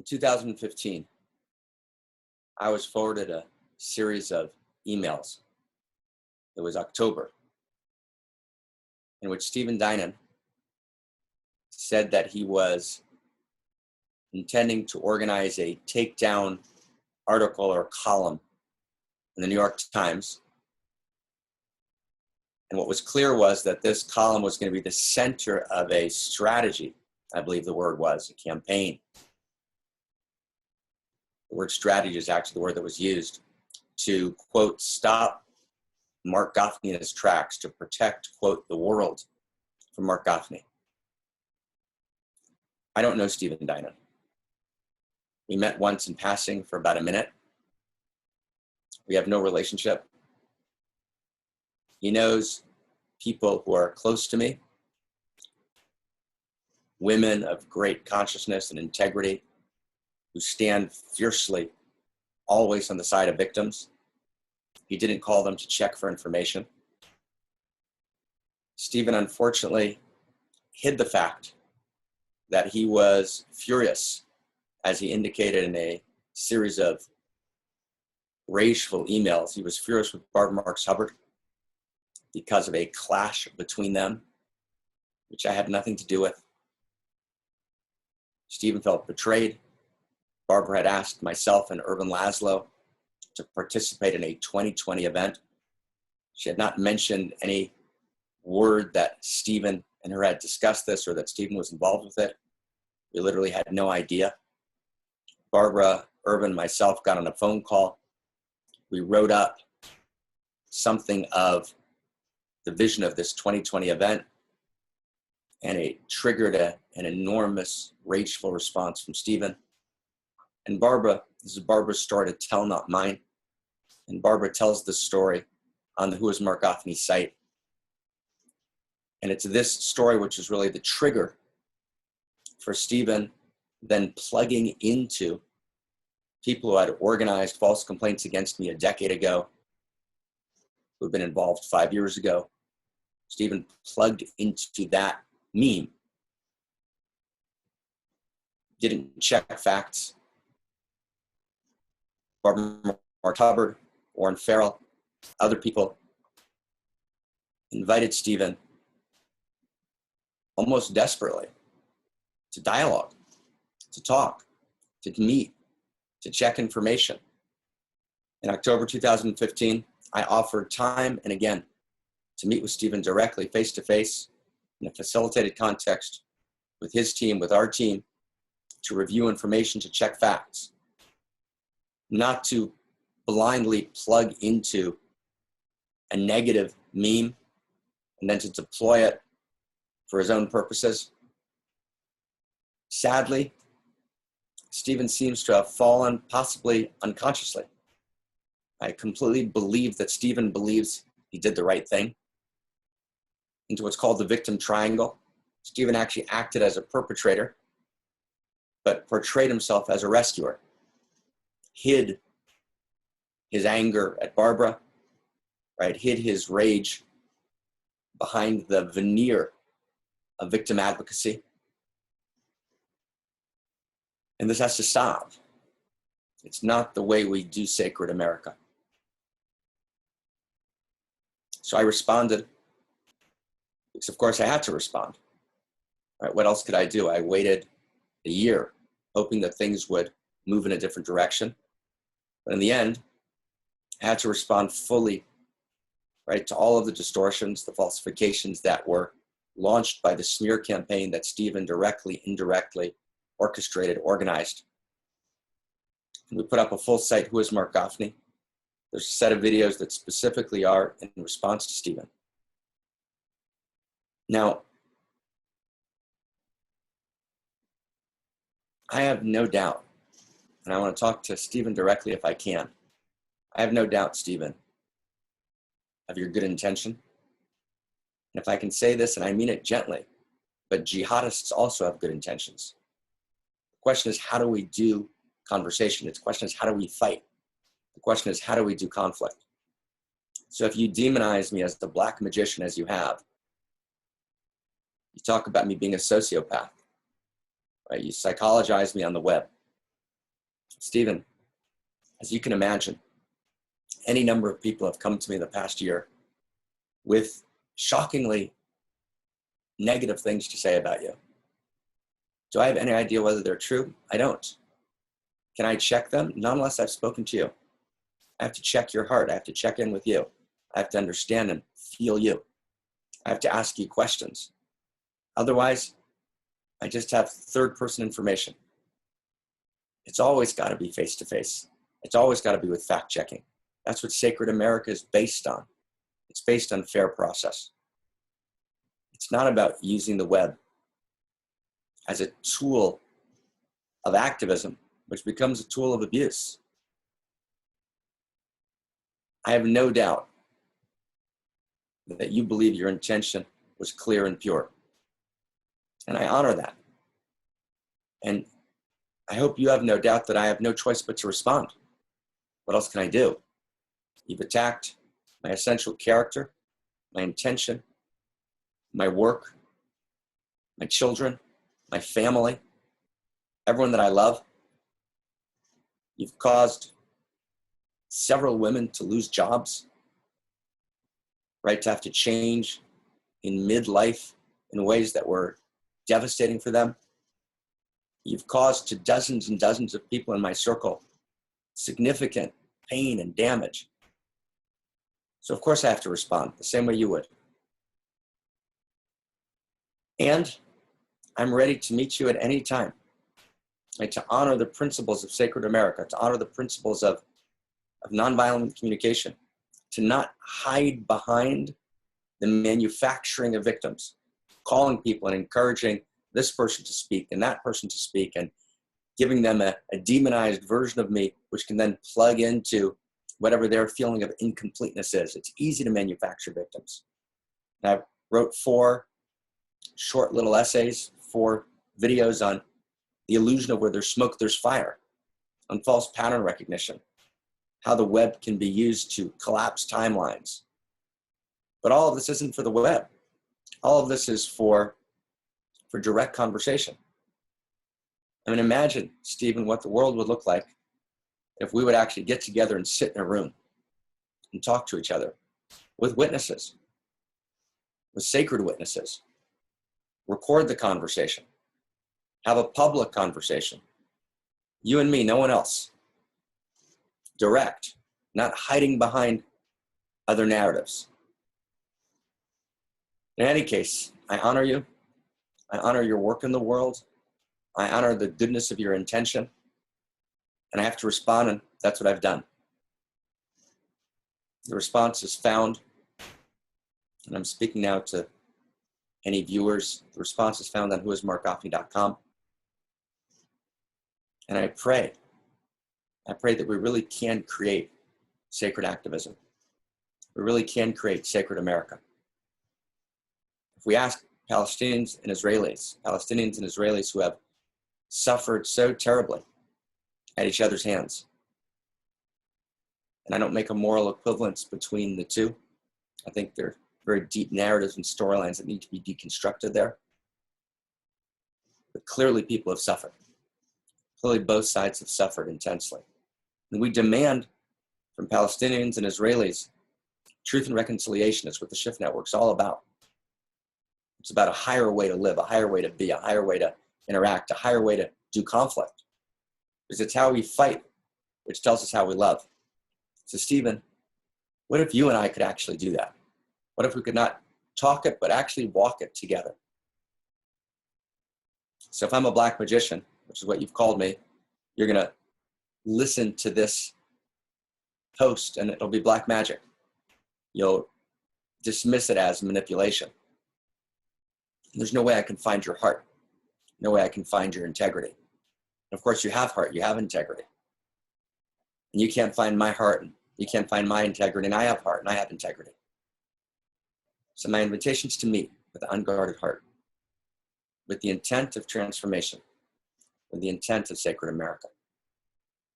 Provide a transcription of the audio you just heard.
In 2015, I was forwarded a series of emails. It was October, in which Stephen Dinan said that he was intending to organize a takedown article or column in the New York Times. And what was clear was that this column was going to be the center of a strategy. I believe the word was a campaign. The word strategy is actually the word that was used to, quote, stop Marc Gafni in his tracks, to protect, quote, the world from Marc Gafni. I don't know Stephen Dinan. We met once in passing for about a minute. We have no relationship. He knows people who are close to me, women of great consciousness and integrity, who stand fiercely, always on the side of victims. He didn't call them to check for information. Stephen, unfortunately, hid the fact that he was furious, as he indicated in a series of rageful emails. He was furious with Barbara Marx Hubbard because of a clash between them, which I had nothing to do with. Stephen felt betrayed. Barbara had asked myself and Irvin Laszlo to participate in a 2020 event. She had not mentioned any word that Stephen and her had discussed this or that Stephen was involved with it. We literally had no idea. Barbara, Irvin, myself got on a phone call. We wrote up something of the vision of this 2020 event, and it triggered an enormous rageful response from Stephen. And Barbara, this is Barbara's story to tell, not mine. And Barbara tells this story on the Who is Marc Gafni site. And it's this story which is really the trigger for Stephen then plugging into people who had organized false complaints against me a decade ago, who had been involved 5 years ago. Stephen plugged into that meme. Didn't check facts. Barbara Marx Hubbard, Warren Farrell, other people invited Stephen almost desperately to dialogue, to talk, to meet, to check information. In October 2015, I offered time and again to meet with Stephen directly, face-to-face, in a facilitated context with his team, with our team, to review information, to check facts, not to blindly plug into a negative meme and then to deploy it for his own purposes. Sadly, Stephen seems to have fallen, possibly unconsciously. I completely believe that Stephen believes he did the right thing, into what's called the victim triangle. Stephen actually acted as a perpetrator, but portrayed himself as a rescuer, hid his anger at Barbara, right? Hid his rage behind the veneer of victim advocacy. And this has to stop. It's not the way we do sacred America. So I responded, because of course I had to respond. Right? What else could I do? I waited a year, hoping that things would move in a different direction. But in the end, I had to respond fully, right, to all of the distortions, the falsifications that were launched by the smear campaign that Stephen directly, indirectly orchestrated, organized. And we put up a full site, Who is Marc Gafni? There's a set of videos that specifically are in response to Stephen. Now, I have no doubt, and I want to talk to Stephen directly if I can. I have no doubt, Stephen, of your good intention. And if I can say this, and I mean it gently, but jihadists also have good intentions. The question is, how do we do conversation? The question is, how do we fight? The question is, how do we do conflict? So if you demonize me as the black magician as you have, you talk about me being a sociopath, right? You psychologize me on the web. Stephen, as you can imagine, any number of people have come to me in the past year with shockingly negative things to say about you. Do I have any idea whether they're true? I don't. Can I check them? Not unless I've spoken to you. I have to check your heart. I have to check in with you. I have to understand and feel you. I have to ask you questions. Otherwise, I just have third-person information. It's always got to be face-to-face. It's always got to be with fact-checking. That's what Sacred America is based on. It's based on fair process. It's not about using the web as a tool of activism, which becomes a tool of abuse. I have no doubt that you believe your intention was clear and pure. And I honor that. And I hope you have no doubt that I have no choice but to respond. What else can I do? You've attacked my essential character, my intention, my work, my children, my family, everyone that I love. You've caused several women to lose jobs, right, to have to change in midlife in ways that were devastating for them. You've caused to dozens and dozens of people in my circle significant pain and damage. So of course I have to respond the same way you would. And I'm ready to meet you at any time, right, to honor the principles of Sacred America, to honor the principles of nonviolent communication, to not hide behind the manufacturing of victims, calling people and encouraging this person to speak and that person to speak and giving them a demonized version of me, which can then plug into whatever their feeling of incompleteness is. It's easy to manufacture victims. And I wrote 4 short little essays, 4 videos on the illusion of where there's smoke, there's fire, on false pattern recognition, how the web can be used to collapse timelines. But all of this isn't for the web. All of this is for direct conversation. I mean, imagine, Stephen, what the world would look like if we would actually get together and sit in a room and talk to each other with witnesses, with sacred witnesses, record the conversation, have a public conversation, you and me, no one else, direct, not hiding behind other narratives. In any case, I honor you. I honor your work in the world. I honor the goodness of your intention. And I have to respond, and that's what I've done. The response is found, and I'm speaking now to any viewers. The response is found on whoismarcgafni.com. And I pray that we really can create sacred activism. We really can create sacred America. If we ask Palestinians and Israelis who have suffered so terribly at each other's hands, and I don't make a moral equivalence between the two. I think there are very deep narratives and storylines that need to be deconstructed there. But clearly people have suffered. Clearly both sides have suffered intensely. And we demand from Palestinians and Israelis truth and reconciliation. Is what the Shift Network's all about. It's about a higher way to live, a higher way to be, a higher way to interact, a higher way to do conflict. Because it's how we fight, which tells us how we love. So Stephen, what if you and I could actually do that? What if we could not talk it, but actually walk it together? So if I'm a black magician, which is what you've called me, you're going to listen to this post and it'll be black magic. You'll dismiss it as manipulation. There's no way I can find your heart. No way I can find your integrity. And of course, you have heart, you have integrity. And you can't find my heart, and you can't find my integrity, and I have heart, and I have integrity. So my invitation is to meet with an unguarded heart, with the intent of transformation, with the intent of sacred America.